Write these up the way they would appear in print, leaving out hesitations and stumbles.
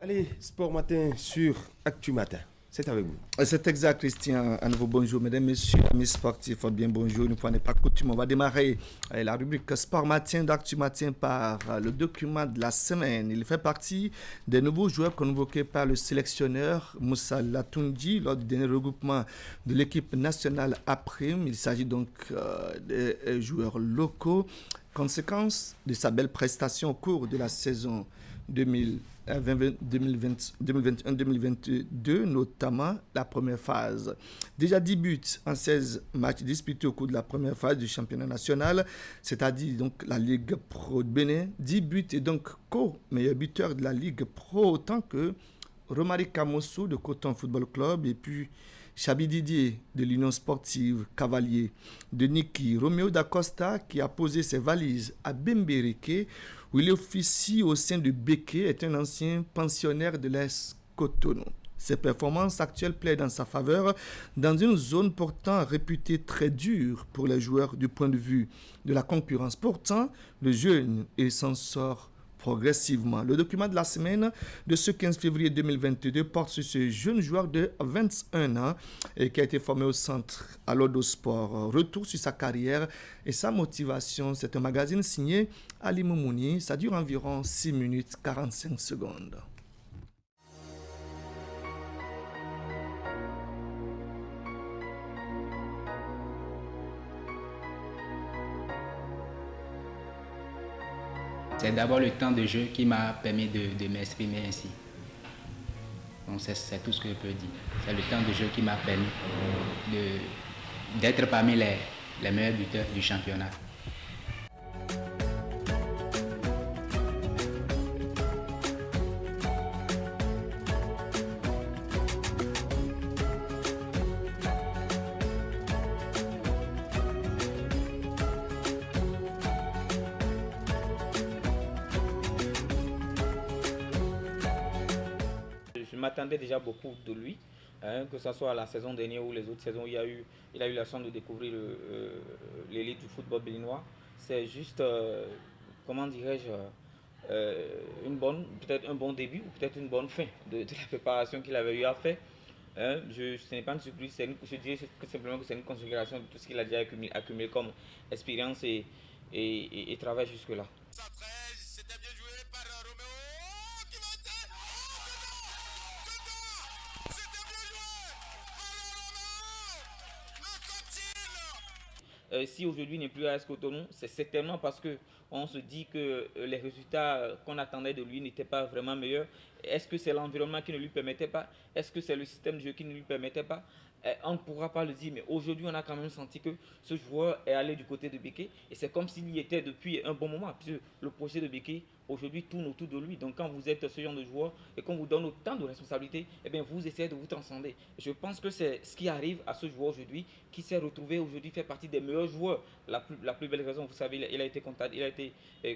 Allez, Sport Matin sur Actu Matin. C'est avec vous. C'est exact, Christian. À nouveau, bonjour, mesdames, messieurs, amis sportifs. Bien, bonjour. Une fois n'est pas coutume, on va démarrer la rubrique Sport Matin d'Actu Matin par le document de la semaine. Il fait partie des nouveaux joueurs convoqués par le sélectionneur Moussa Latoundji lors du dernier regroupement de l'équipe nationale A-Prime. Il s'agit donc des joueurs locaux. Conséquence de sa belle prestation au cours de la saison 2021-2022, notamment la première phase. Déjà 10 buts en 16 matchs disputés au cours de la première phase du championnat national, c'est-à-dire donc la Ligue Pro de Bénin. 10 buts et donc co-meilleur buteur de la Ligue Pro, autant que Romari Kamoso de Coton Football Club et puis Chabi Didier de l'Union Sportive Cavalier de Niki, Romeo Dacosta qui a posé ses valises à Bembereke où il officie au sein de Beke, est un ancien pensionnaire de l'Est Cotonou. Ses performances actuelles plaident en sa faveur dans une zone pourtant réputée très dure pour les joueurs du point de vue de la concurrence. Pourtant, le jeune s'en sort progressivement. Le document de la semaine de ce 15 février 2022 porte sur ce jeune joueur de 21 ans qui a été formé au centre à l'Odo Sport. Retour sur sa carrière et sa motivation. C'est un magazine signé Ali Moumouni. Ça dure environ 6 minutes 45 secondes. C'est d'abord le temps de jeu qui m'a permis de m'exprimer ainsi. Donc c'est tout ce que je peux dire. C'est le temps de jeu qui m'a permis d'être parmi les meilleurs buteurs du championnat. Je m'attendais déjà beaucoup de lui, que ce soit la saison dernière ou les autres saisons. Il a eu la chance de découvrir l'élite du football béninois. C'est juste, comment dirais-je, peut-être un bon début ou peut-être une bonne fin de la préparation qu'il avait eu à faire. Ce n'est pas une surprise, je dirais simplement que c'est une considération de tout ce qu'il a déjà accumulé comme expérience et travail jusque-là. C'était bien joué par Roméo qui va essayer. C'était bien joué. Roméo, le Si aujourd'hui n'est plus à AS Cotonou, c'est certainement parce que on se dit que les résultats qu'on attendait de lui n'étaient pas vraiment meilleurs. Est-ce que c'est l'environnement qui ne lui permettait pas? Est-ce que c'est le système de jeu qui ne lui permettait pas? On ne pourra pas le dire, mais aujourd'hui on a quand même senti que ce joueur est allé du côté de Beke et c'est comme s'il y était depuis un bon moment, puisque le projet de Beke aujourd'hui tourne autour de lui. Donc quand vous êtes ce genre de joueur et qu'on vous donne autant de responsabilités, eh bien vous essayez de vous transcender. Je pense que c'est ce qui arrive à ce joueur aujourd'hui, qui s'est retrouvé aujourd'hui fait partie des meilleurs joueurs. La plus belle raison, vous savez, il a été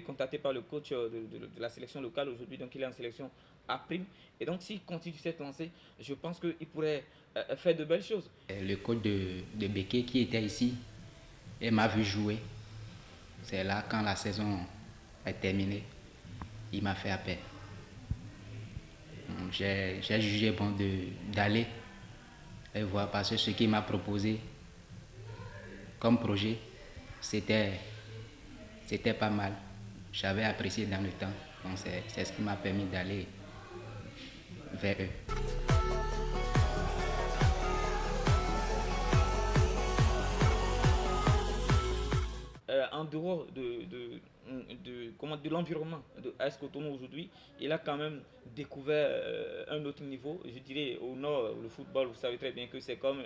contacté par le coach de la sélection locale aujourd'hui, donc il est en sélection à prime. Et donc s'il continue cette lancée, je pense qu'il pourrait faire de belles choses. Le coach de Beke qui était ici et m'a vu jouer. C'est là, quand la saison est terminée, il m'a fait appel. J'ai jugé bon d'aller et voir, parce que ce qu'il m'a proposé comme projet, c'était pas mal. J'avais apprécié dans le temps. Donc c'est ce qui m'a permis d'aller vers eux. En dehors de l'environnement de AS Cotonou aujourd'hui, il a quand même découvert un autre niveau. Je dirais au nord, le football, vous savez très bien que c'est comme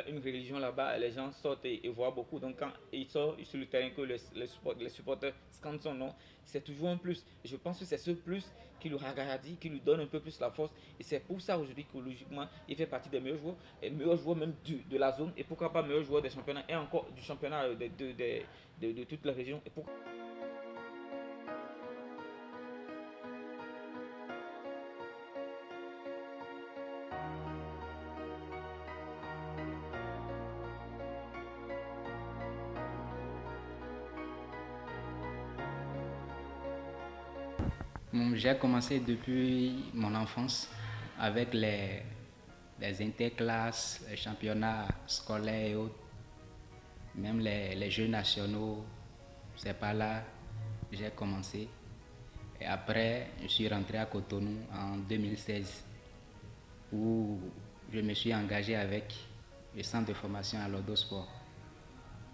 une religion là-bas. Les gens sortent et voient beaucoup. Donc quand il sort sur le terrain, que les supporters scandent son nom, c'est toujours un plus. Et je pense que c'est ce plus qui le ragardi, qui lui donne un peu plus la force. Et c'est pour ça aujourd'hui que logiquement, il fait partie des meilleurs joueurs même de la zone. Et pourquoi pas meilleur joueur des championnats et encore du championnat de toute la région. Et pourquoi J'ai commencé depuis mon enfance avec les interclasses, les championnats scolaires et autres, même les jeux nationaux. C'est par là que j'ai commencé. Et après, je suis rentré à Cotonou en 2016, où je me suis engagé avec le centre de formation à l'Odosport,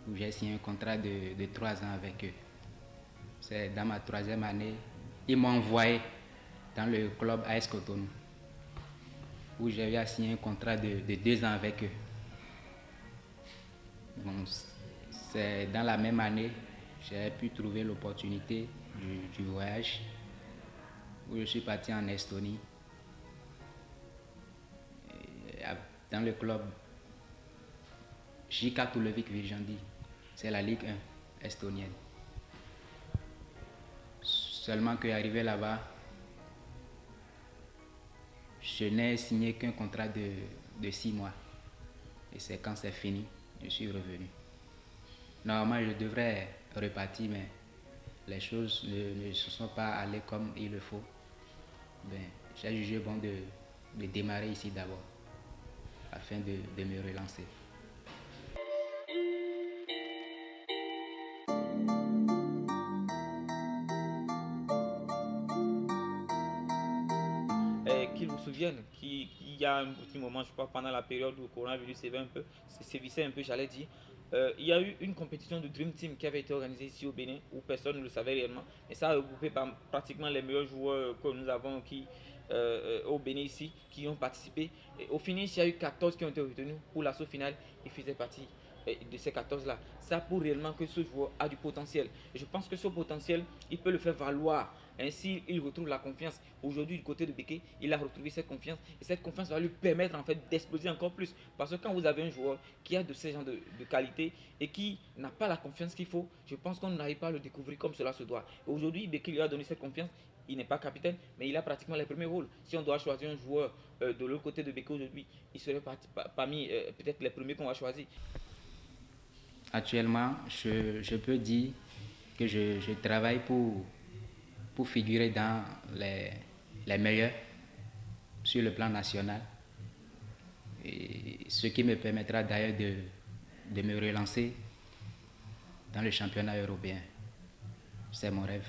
où j'ai signé un contrat de 3 ans avec eux. C'est dans ma 3e année, ils m'ont envoyé dans le club AS Cotonou, où j'ai signé un contrat de 2 ans avec eux. Bon, c'est dans la même année j'ai pu trouver l'opportunité du voyage, où je suis parti en Estonie, dans le club JK Tulevik Viljandi. C'est la Ligue 1 estonienne. Seulement qu'arrivé là-bas, je n'ai signé qu'un contrat de 6 mois. Et c'est quand c'est fini, je suis revenu. Normalement, je devrais repartir, mais les choses ne se sont pas allées comme il le faut. J'ai jugé bon de démarrer ici d'abord, afin de me relancer. Qu'ils vous souviennent qu'il y a un petit moment, je crois, pendant la période où le coronavirus sévissait un peu, j'allais dire, il y a eu une compétition de Dream Team qui avait été organisée ici au Bénin, où personne ne le savait réellement. Et ça a regroupé pratiquement les meilleurs joueurs que nous avons au Bénin ici, qui ont participé. Et au finish, il y a eu 14 qui ont été retenus pour l'assaut final. Ils faisaient partie de ces 14-là. Ça prouve réellement que ce joueur a du potentiel. Et je pense que ce potentiel, il peut le faire valoir. Ainsi, il retrouve la confiance. Aujourd'hui, du côté de Béké, il a retrouvé cette confiance. Et cette confiance va lui permettre en fait d'exploser encore plus. Parce que quand vous avez un joueur qui a de ces genres de qualité et qui n'a pas la confiance qu'il faut, je pense qu'on n'arrive pas à le découvrir comme cela se doit. Et aujourd'hui, Béké lui a donné cette confiance. Il n'est pas capitaine, mais il a pratiquement les premiers rôles. Si on doit choisir un joueur de l'autre côté de Béké aujourd'hui, il serait parmi peut-être les premiers qu'on va choisir. Actuellement, je peux dire que je travaille pour figurer dans les meilleurs sur le plan national. Et ce qui me permettra d'ailleurs de me relancer dans le championnat européen. C'est mon rêve.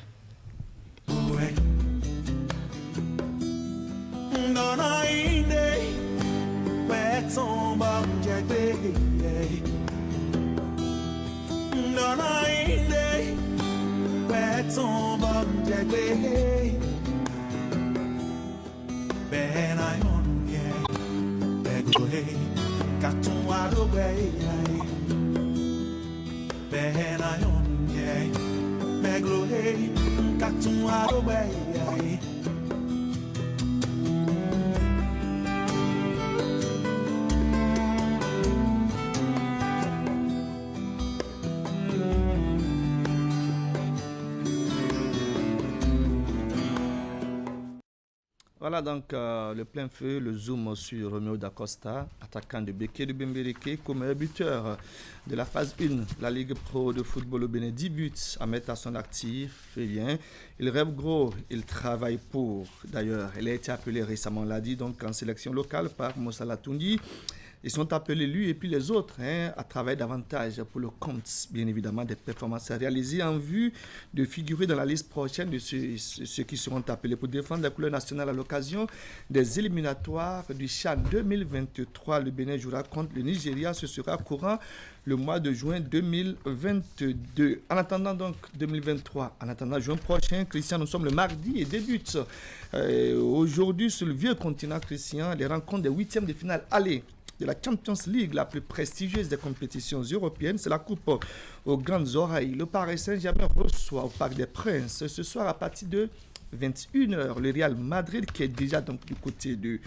Voilà donc le plein feu, le zoom sur Romeo Dacosta, attaquant de Béké de Bembereke, comme buteur de la phase 1, la Ligue Pro de football au Bénin. 10 buts à mettre à son actif. Eh bien, il rêve gros, il travaille pour. D'ailleurs, il a été appelé récemment, on l'a dit, donc en sélection locale par Moussa Latundi. Ils sont appelés, lui et puis les autres, à travailler davantage pour le compte, bien évidemment, des performances réalisées en vue de figurer dans la liste prochaine de ceux qui seront appelés pour défendre la couleur nationale à l'occasion des éliminatoires du CHAN 2023. Le Bénin jouera contre le Nigeria. Ce sera courant le mois de juin 2022. En attendant donc 2023, en attendant juin prochain, Christian, nous sommes le mardi et débute aujourd'hui sur le vieux continent, Christian, les rencontres des 8e de finale aller de la Champions League, la plus prestigieuse des compétitions européennes. C'est la coupe aux grandes oreilles. Le Paris Saint-Germain reçoit au Parc des Princes ce soir à partir de 21h, le Real Madrid qui est déjà donc du côté de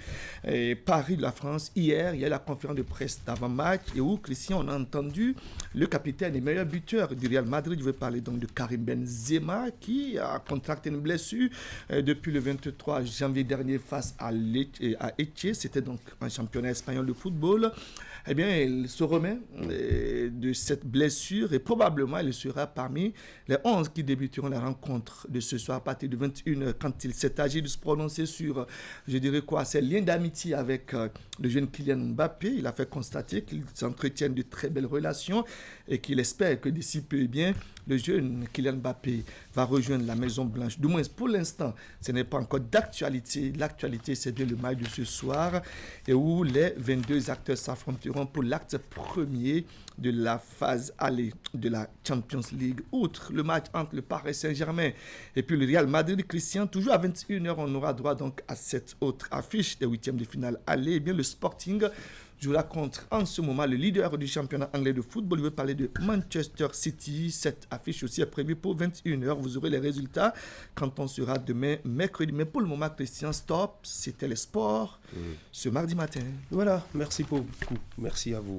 Paris de la France. Hier, il y a eu la conférence de presse d'avant-match et où, Christian, on a entendu le capitaine et meilleur buteur du Real Madrid. Je vais parler donc de Karim Benzema qui a contracté une blessure depuis le 23 janvier dernier face à Elche. C'était donc un championnat espagnol de football. Eh bien, il se remet de cette blessure et probablement il sera parmi les 11 qui débuteront la rencontre de ce soir à partir de 21h. 21h, quand il s'est agi de se prononcer sur, je dirais quoi, ses liens d'amitié avec le jeune Kylian Mbappé. Il a fait constater qu'ils entretiennent de très belles relations et qu'il espère que d'ici peu, eh bien, le jeune Kylian Mbappé va rejoindre la Maison Blanche. Du moins, pour l'instant, ce n'est pas encore d'actualité. L'actualité, c'est bien le match de ce soir et où les 22 acteurs s'affronteront pour l'acte premier de la phase aller de la Champions League. Outre le match entre le Paris Saint-Germain et puis le Real Madrid, Christian, toujours à 21h, on aura droit donc à cette autre affiche des huitièmes de finale aller. Eh bien, le Sporting jouera contre, en ce moment, le leader du championnat anglais de football. Je veux parler de Manchester City. Cette affiche aussi est prévue pour 21h. Vous aurez les résultats quand on sera demain, mercredi. Mais pour le moment, Christian, stop. C'était les sports ce mardi matin. Voilà, merci beaucoup. Merci à vous.